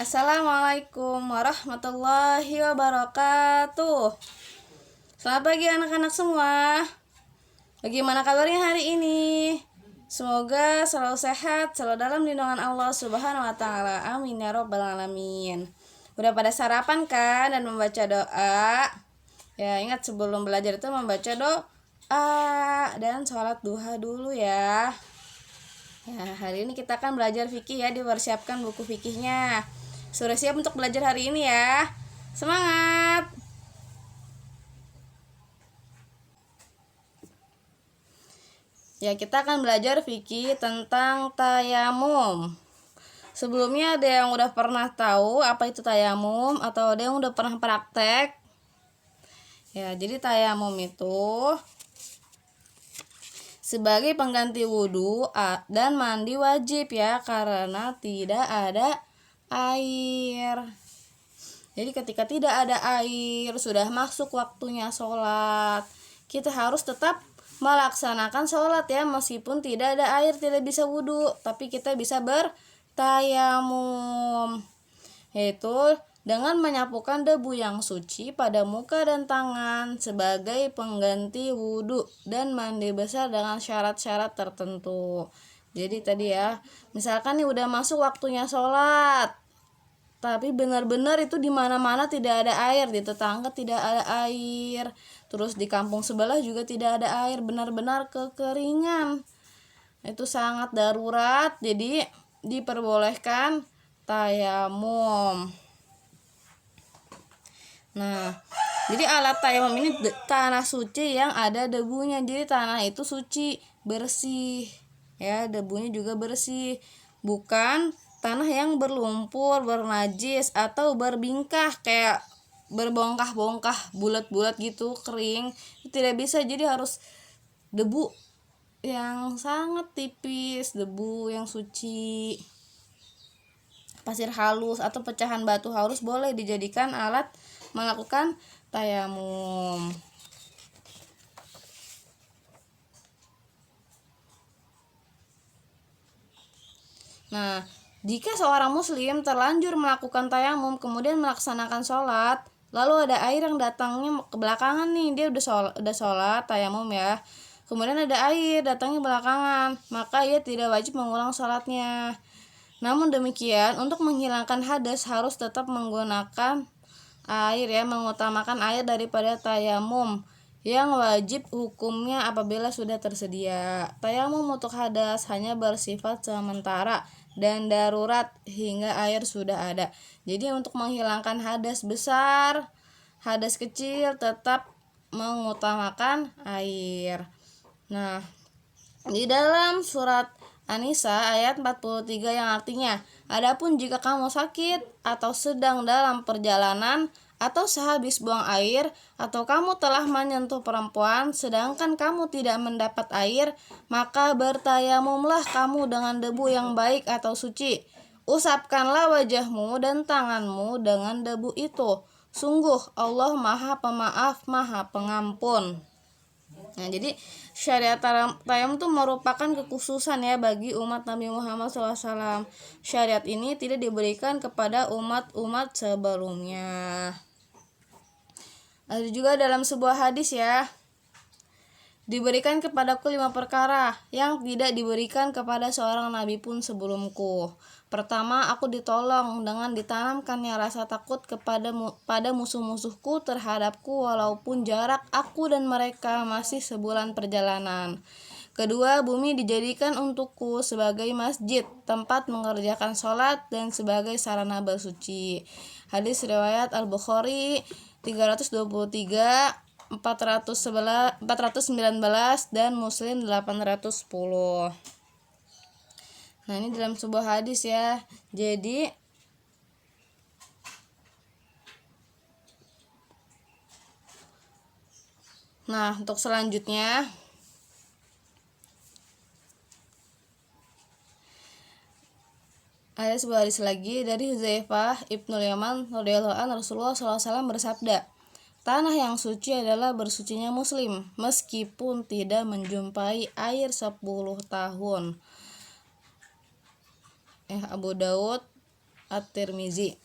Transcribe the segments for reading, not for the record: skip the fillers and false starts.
Assalamualaikum warahmatullahi wabarakatuh. Selamat pagi anak-anak semua. Bagaimana kabarnya hari ini? Semoga selalu sehat, selalu dalam lindungan Allah Subhanahu wa taala. Amin ya rabbal alamin. Udah pada sarapan kan dan membaca doa? Ya, ingat sebelum belajar itu membaca doa dan sholat duha dulu ya. Ya, hari ini kita akan belajar fikih ya, dipersiapkan buku fikihnya. Sudah siap untuk belajar hari ini ya? Semangat! Ya, kita akan belajar fikih tentang tayamum. Sebelumnya ada yang udah pernah tahu apa itu tayamum atau ada yang udah pernah praktek? Ya, jadi tayamum itu sebagai pengganti wudhu dan mandi wajib ya, karena tidak ada air. Jadi ketika tidak ada air, sudah masuk waktunya sholat, kita harus tetap melaksanakan sholat ya, meskipun tidak ada air, tidak bisa wudhu, tapi kita bisa bertayamum, yaitu dengan menyapukan debu yang suci pada muka dan tangan sebagai pengganti wudhu dan mandi besar dengan syarat-syarat tertentu. Jadi tadi ya, misalkan nih udah masuk waktunya sholat, tapi benar-benar itu di mana-mana tidak ada air, di tetangga tidak ada air, terus di kampung sebelah juga tidak ada air, benar-benar kekeringan, itu sangat darurat, jadi diperbolehkan tayamum. Nah, jadi alat tayamum ini tanah suci yang ada debunya, jadi tanah itu suci, bersih ya, debunya juga bersih, bukan tanah yang berlumpur, bernajis atau berbingkah kayak berbongkah-bongkah, bulat-bulat gitu, kering. Itu tidak bisa, jadi harus debu yang sangat tipis, debu yang suci. Pasir halus atau pecahan batu halus boleh dijadikan alat melakukan tayamum. Nah, jika seorang muslim terlanjur melakukan tayamum kemudian melaksanakan sholat, lalu ada air yang datangnya ke belakangan nih, dia udah sholat tayamum ya, kemudian ada air datangnya belakangan, maka ia tidak wajib mengulang sholatnya. Namun demikian, untuk menghilangkan hadas harus tetap menggunakan air ya, mengutamakan air daripada tayamum yang wajib hukumnya apabila sudah tersedia. Tayamum untuk hadas hanya bersifat sementara dan darurat hingga air sudah ada. Jadi untuk menghilangkan hadas besar, hadas kecil tetap mengutamakan air. Nah, di dalam surat An-Nisa ayat 43 yang artinya, adapun jika kamu sakit atau sedang dalam perjalanan atau sehabis buang air, atau kamu telah menyentuh perempuan sedangkan kamu tidak mendapat air, maka bertayamumlah kamu dengan debu yang baik atau suci. Usapkanlah wajahmu dan tanganmu dengan debu itu. Sungguh Allah Maha Pemaaf, Maha Pengampun. Nah, jadi syariat tayamum itu merupakan kekhususan ya bagi umat Nabi Muhammad SAW. Syariat ini tidak diberikan kepada umat-umat sebelumnya. Ada juga dalam sebuah hadis ya, diberikan kepadaku 5 perkara yang tidak diberikan kepada seorang nabi pun sebelumku. Pertama, aku ditolong dengan ditanamkannya rasa takut pada musuh-musuhku terhadapku walaupun jarak aku dan mereka masih sebulan perjalanan. Kedua, bumi dijadikan untukku sebagai masjid, tempat mengerjakan sholat dan sebagai sarana bersuci. Hadis riwayat Al-Bukhari 323, 419 dan Muslim 810. Nah, ini dalam sebuah hadis ya. Jadi untuk selanjutnya ada sebuah hadis lagi dari Hudzaifah Ibnul Yaman radhiyallahu anhu, Rasulullah SAW bersabda, tanah yang suci adalah bersucinya muslim meskipun tidak menjumpai air 10 tahun. Abu Daud At-Tirmizi.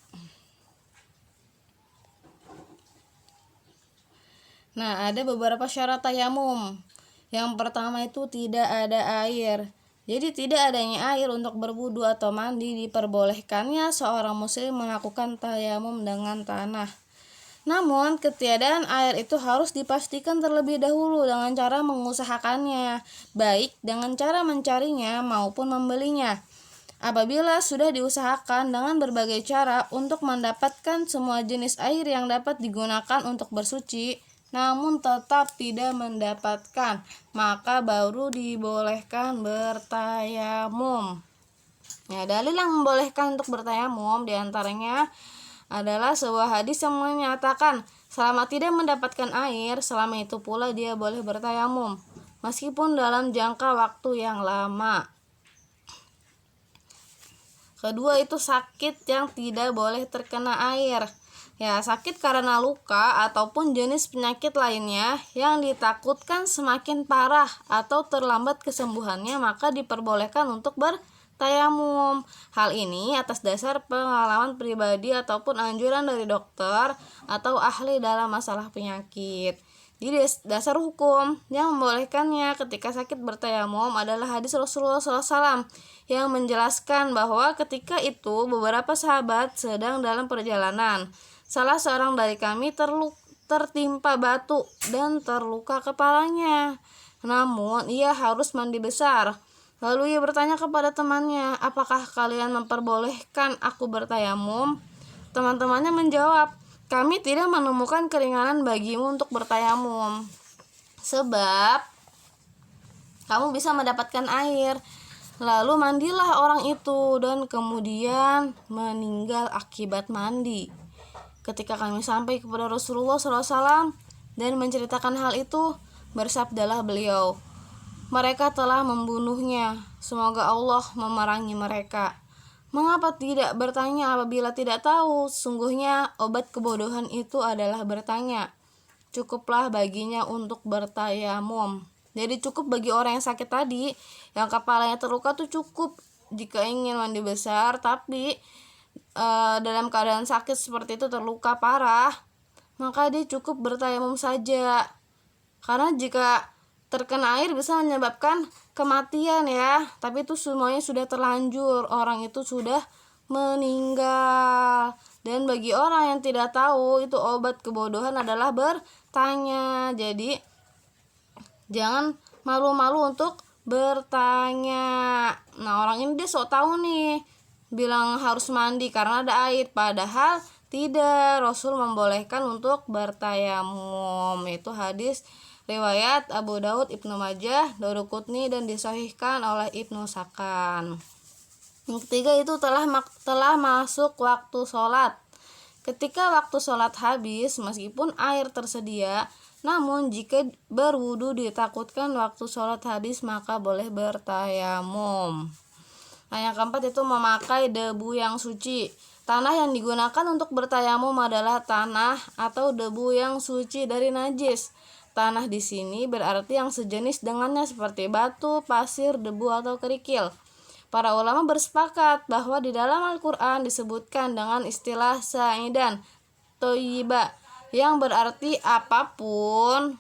Nah, ada beberapa syarat tayamum. Yang pertama itu tidak ada air. Jadi tidak adanya air untuk berwudu atau mandi, diperbolehkannya seorang muslim melakukan tayamum dengan tanah. Namun, ketiadaan air itu harus dipastikan terlebih dahulu dengan cara mengusahakannya, baik dengan cara mencarinya maupun membelinya. Apabila sudah diusahakan dengan berbagai cara untuk mendapatkan semua jenis air yang dapat digunakan untuk bersuci, namun tetap tidak mendapatkan, maka baru dibolehkan bertayamum. Ya, dalil yang membolehkan untuk bertayamum diantaranya adalah sebuah hadis yang menyatakan selama tidak mendapatkan air, selama itu pula dia boleh bertayamum, meskipun dalam jangka waktu yang lama. Kedua itu sakit yang tidak boleh terkena air. Ya, sakit karena luka ataupun jenis penyakit lainnya yang ditakutkan semakin parah atau terlambat kesembuhannya, maka diperbolehkan untuk bertayamum. Hal ini atas dasar pengalaman pribadi ataupun anjuran dari dokter atau ahli dalam masalah penyakit. Jadi dasar hukum yang membolehkannya ketika sakit bertayamum adalah hadis Rasulullah SAW yang menjelaskan bahwa ketika itu beberapa sahabat sedang dalam perjalanan. Salah seorang dari kami tertimpa batu dan terluka kepalanya. Namun ia harus mandi besar. Lalu ia bertanya kepada temannya, "Apakah kalian memperbolehkan aku bertayamum?" Teman-temannya menjawab, "Kami tidak menemukan keringanan bagimu untuk bertayamum, sebab kamu bisa mendapatkan air." Lalu mandilah orang itu dan kemudian meninggal akibat mandi. Ketika kami sampai kepada Rasulullah SAW dan menceritakan hal itu, bersabdalah beliau, "Mereka telah membunuhnya. Semoga Allah memerangi mereka. Mengapa tidak bertanya apabila tidak tahu? Sungguhnya obat kebodohan itu adalah bertanya. Cukuplah baginya untuk bertayamum." Jadi cukup bagi orang yang sakit tadi, yang kepalanya terluka tuh cukup jika ingin mandi besar, tapi dalam keadaan sakit seperti itu, terluka parah, maka dia cukup bertayamum saja. Karena jika terkena air bisa menyebabkan kematian ya, tapi itu semuanya sudah terlanjur, orang itu sudah meninggal. Dan bagi orang yang tidak tahu, itu obat kebodohan adalah bertanya. Jadi jangan malu-malu untuk bertanya. Nah, orang ini dia sok tahu nih, bilang harus mandi karena ada air, padahal tidak. Rasul membolehkan untuk bertayamum. Itu hadis riwayat Abu Daud, Ibnu Majah, Daruqutni, dan disahihkan oleh Ibnu Sakan. Yang ketiga itu telah masuk waktu sholat. Ketika waktu sholat habis, meskipun air tersedia, namun jika berwudu ditakutkan waktu sholat habis, maka boleh bertayamum. Nah, yang keempat itu memakai debu yang suci. Tanah yang digunakan untuk bertayamum adalah tanah atau debu yang suci dari najis. Tanah di sini berarti yang sejenis dengannya seperti batu, pasir, debu, atau kerikil. Para ulama bersepakat bahwa di dalam Al-Quran disebutkan dengan istilah sa'idan thayyiba, yang berarti apapun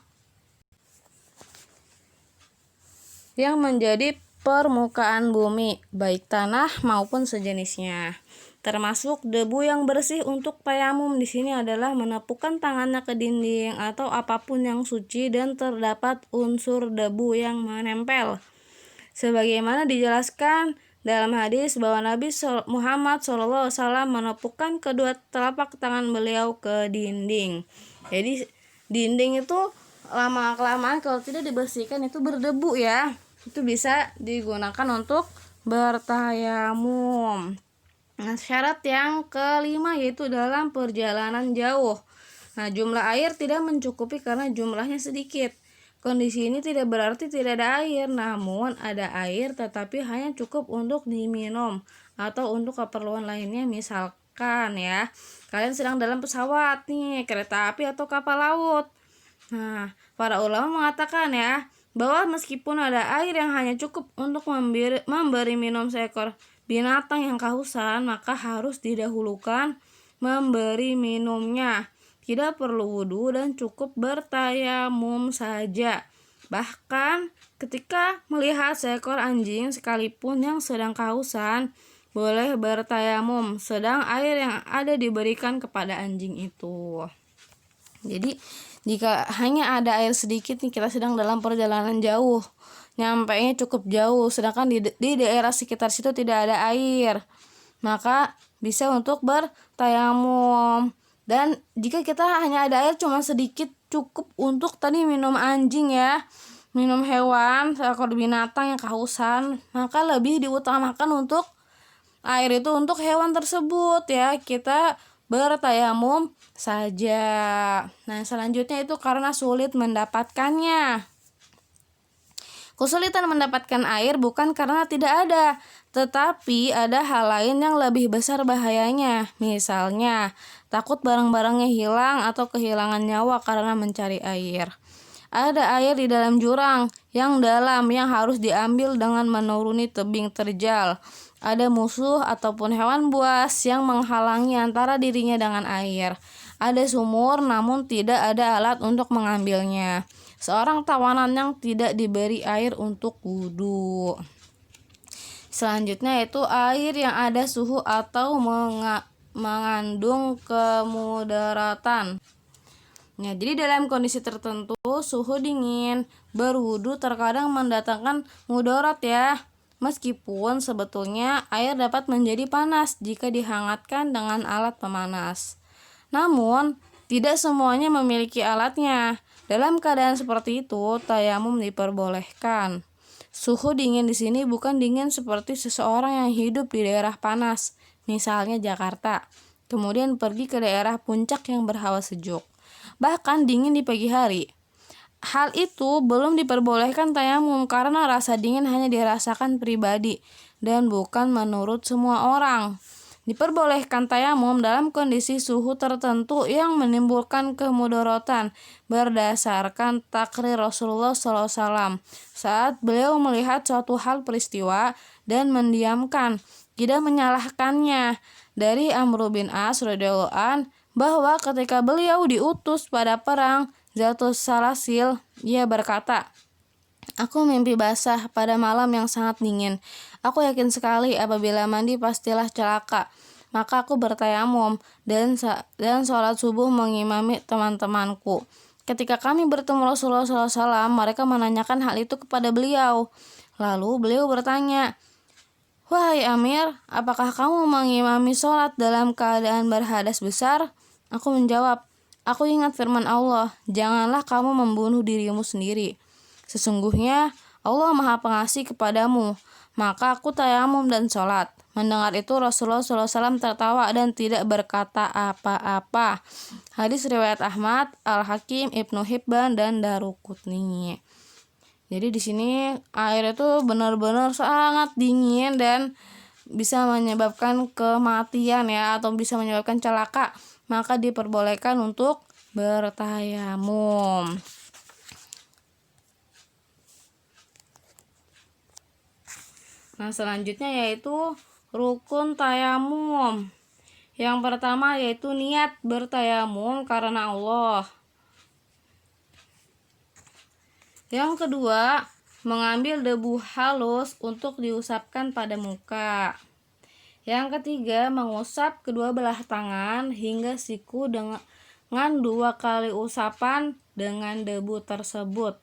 yang menjadi permukaan bumi, baik tanah maupun sejenisnya. Termasuk debu yang bersih untuk tayamum di sini adalah menepukkan tangannya ke dinding atau apapun yang suci dan terdapat unsur debu yang menempel. Sebagaimana dijelaskan dalam hadis bahwa Nabi Muhammad SAW menepukkan kedua telapak tangan beliau ke dinding. Jadi dinding itu lama-kelamaan kalau tidak dibersihkan itu berdebu ya. Itu bisa digunakan untuk bertayamum. Nah, syarat yang kelima yaitu dalam perjalanan jauh. Nah, jumlah air tidak mencukupi karena jumlahnya sedikit. Kondisi ini tidak berarti tidak ada air, namun ada air tetapi hanya cukup untuk diminum atau untuk keperluan lainnya. Misalkan ya, kalian sedang dalam pesawat nih, kereta api atau kapal laut. Nah, para ulama mengatakan ya, bahwa meskipun ada air yang hanya cukup untuk memberi minum seekor binatang yang kehausan, maka harus didahulukan memberi minumnya. Tidak perlu wudhu dan cukup bertayamum saja. Bahkan ketika melihat seekor anjing sekalipun yang sedang kehausan, boleh bertayamum, sedang air yang ada diberikan kepada anjing itu. Jadi jika hanya ada air sedikit nih, kita sedang dalam perjalanan jauh, nyampainya cukup jauh, sedangkan di daerah sekitar situ tidak ada air, maka bisa untuk bertayamum. Dan jika kita hanya ada air cuma sedikit, cukup untuk tadi minum anjing ya, minum hewan, seekor binatang yang kehausan, maka lebih diutamakan untuk air itu untuk hewan tersebut ya, kita bertayamum saja. Nah, selanjutnya itu karena sulit mendapatkannya. Kesulitan mendapatkan air bukan karena tidak ada, tetapi ada hal lain yang lebih besar bahayanya. Misalnya, takut barang-barangnya hilang atau kehilangan nyawa karena mencari air. Ada air di dalam jurang yang dalam yang harus diambil dengan menuruni tebing terjal. Ada musuh ataupun hewan buas yang menghalangi antara dirinya dengan air. Ada sumur namun tidak ada alat untuk mengambilnya. Seorang tawanan yang tidak diberi air untuk wudhu. Selanjutnya yaitu air yang ada suhu atau mengandung kemudaratan. Ya, jadi dalam kondisi tertentu suhu dingin berwudu terkadang mendatangkan mudarat ya. Meskipun sebetulnya air dapat menjadi panas jika dihangatkan dengan alat pemanas. Namun tidak semuanya memiliki alatnya. Dalam keadaan seperti itu, tayamum diperbolehkan. Suhu dingin di sini bukan dingin seperti seseorang yang hidup di daerah panas, misalnya Jakarta, kemudian pergi ke daerah puncak yang berhawa sejuk. Bahkan dingin di pagi hari. Hal itu belum diperbolehkan tayamum karena rasa dingin hanya dirasakan pribadi dan bukan menurut semua orang. Diperbolehkan tayamum dalam kondisi suhu tertentu yang menimbulkan kemudaratan berdasarkan takrir Rasulullah SAW saat beliau melihat suatu hal peristiwa dan mendiamkan, tidak menyalahkannya. Dari Amr bin As radhiyallahu an bahwa ketika beliau diutus pada perang Zatus Salasil, ia berkata, "Aku mimpi basah pada malam yang sangat dingin. Aku yakin sekali apabila mandi pastilah celaka. Maka aku bertayamum dan sholat subuh mengimami teman-temanku. Ketika kami bertemu Rasulullah SAW, mereka menanyakan hal itu kepada beliau. Lalu beliau bertanya, 'Wahai Amir, apakah kamu mengimami sholat dalam keadaan berhadas besar?' Aku menjawab, 'Aku ingat firman Allah, janganlah kamu membunuh dirimu sendiri. Sesungguhnya Allah Maha Pengasih kepadamu.' Maka aku tayamum dan sholat." Mendengar itu Rasulullah SAW tertawa dan tidak berkata apa-apa. Hadis riwayat Ahmad, Al-Hakim, Ibnu Hibban, dan Daruqutni. Jadi di sini air itu benar-benar sangat dingin dan bisa menyebabkan kematian ya, atau bisa menyebabkan celaka. Maka diperbolehkan untuk bertayamum. Nah, selanjutnya yaitu rukun tayamum. Yang pertama yaitu niat bertayamum karena Allah. Yang kedua, mengambil debu halus untuk diusapkan pada muka. Yang ketiga, mengusap kedua belah tangan hingga siku dengan 2 kali usapan dengan debu tersebut.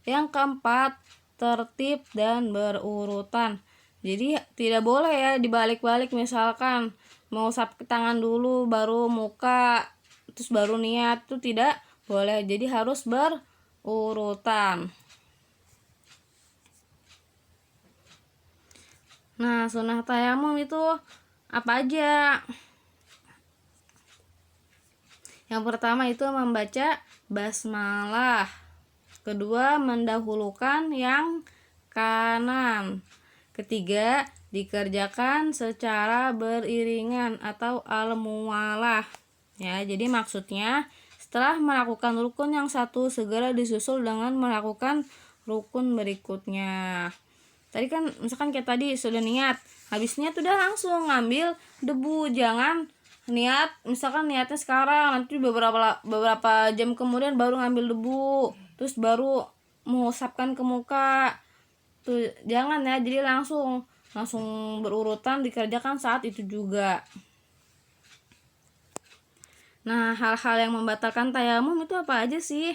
Yang keempat, tertib dan berurutan. Jadi tidak boleh ya dibalik-balik, misalkan mengusap tangan dulu baru muka terus baru niat, itu tidak boleh. Jadi harus berurutan. Nah, sunnah tayamum itu apa aja? Yang pertama itu membaca basmalah. Kedua, mendahulukan yang kanan. Ketiga, dikerjakan secara beriringan atau al-muwalah. Ya, jadi maksudnya setelah melakukan rukun yang satu segera disusul dengan melakukan rukun berikutnya. Tadi kan misalkan kayak tadi sudah niat, habis niat udah langsung ngambil debu. Jangan niat, misalkan niatnya sekarang, nanti beberapa jam kemudian baru ngambil debu, terus baru mengusapkan ke muka. Tuh jangan ya, jadi langsung berurutan dikerjakan saat itu juga. Nah, hal-hal yang membatalkan tayamum itu apa aja sih?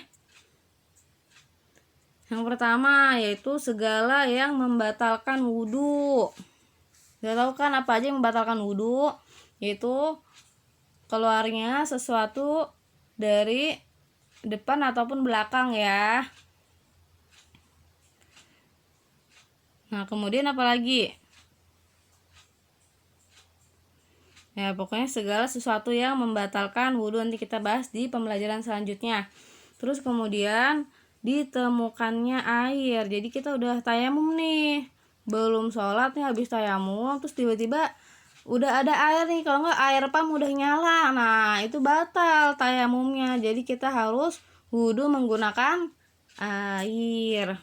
Yang pertama yaitu segala yang membatalkan wudhu. Udah tahu kan apa aja yang membatalkan wudhu? Yaitu keluarnya sesuatu dari depan ataupun belakang ya. Nah, kemudian apa lagi? Ya, pokoknya segala sesuatu yang membatalkan wudhu, nanti kita bahas di pembelajaran selanjutnya. Terus kemudian ditemukannya air. Jadi kita udah tayamum nih, belum sholat nih, habis tayamum terus tiba-tiba udah ada air nih. Kalau nggak air pam udah nyala, nah itu batal tayamumnya. Jadi kita harus wudhu menggunakan air.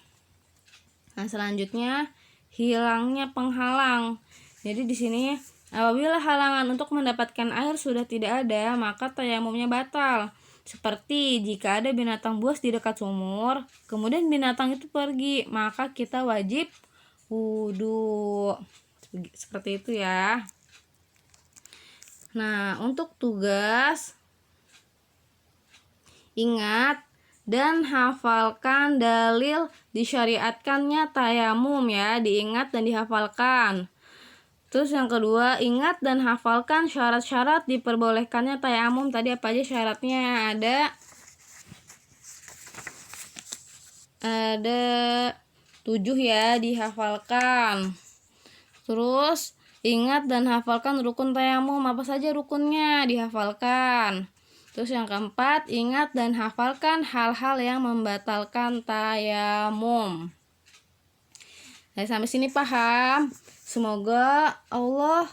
Nah, selanjutnya hilangnya penghalang. Jadi di sini apabila halangan untuk mendapatkan air sudah tidak ada, maka tayamumnya batal. Seperti jika ada binatang buas di dekat sumur, kemudian binatang itu pergi, maka kita wajib wudhu. Seperti itu ya. Nah, untuk tugas, ingat dan hafalkan dalil disyariatkannya tayamum ya, diingat dan dihafalkan. Terus yang kedua, ingat dan hafalkan syarat-syarat diperbolehkannya tayamum. Tadi apa aja syaratnya? Ada 7 ya, dihafalkan. Terus ingat dan hafalkan rukun tayamum. Apa saja rukunnya? Dihafalkan. Terus yang keempat, ingat dan hafalkan hal-hal yang membatalkan tayamum. Nah, sampai sini paham? Semoga Allah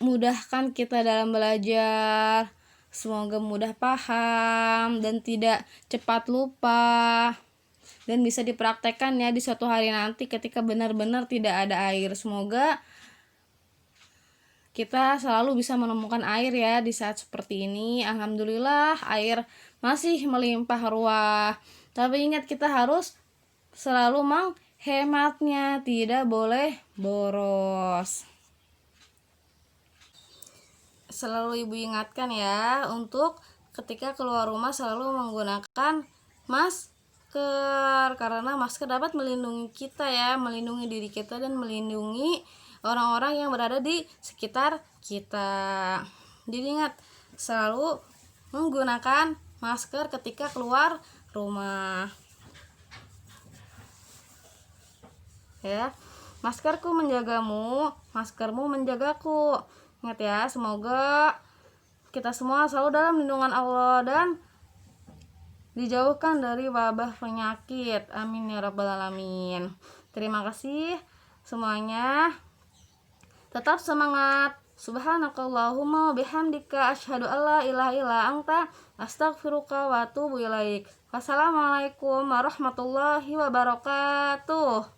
mudahkan kita dalam belajar. Semoga mudah paham dan tidak cepat lupa. Dan bisa dipraktekkan ya di suatu hari nanti ketika benar-benar tidak ada air. Semoga kita selalu bisa menemukan air ya di saat seperti ini. Alhamdulillah air masih melimpah ruah. Tapi ingat, kita harus selalu menghematnya, tidak boleh boros. Selalu ibu ingatkan ya, untuk ketika keluar rumah selalu menggunakan masker, karena masker dapat melindungi kita ya, melindungi diri kita dan melindungi orang-orang yang berada di sekitar kita. Jadi ingat, selalu menggunakan masker ketika keluar rumah ya. Maskerku menjagamu, maskermu menjagaku. Ingat ya, semoga kita semua selalu dalam lindungan Allah dan dijauhkan dari wabah penyakit. Amin ya rabbal alamin. Terima kasih semuanya. Tetap semangat. Subhanakallahumma bihamdika asyhadu alla ilaha illa anta astaghfiruka wa atubu ilaik. Wassalamualaikum warahmatullahi wabarakatuh.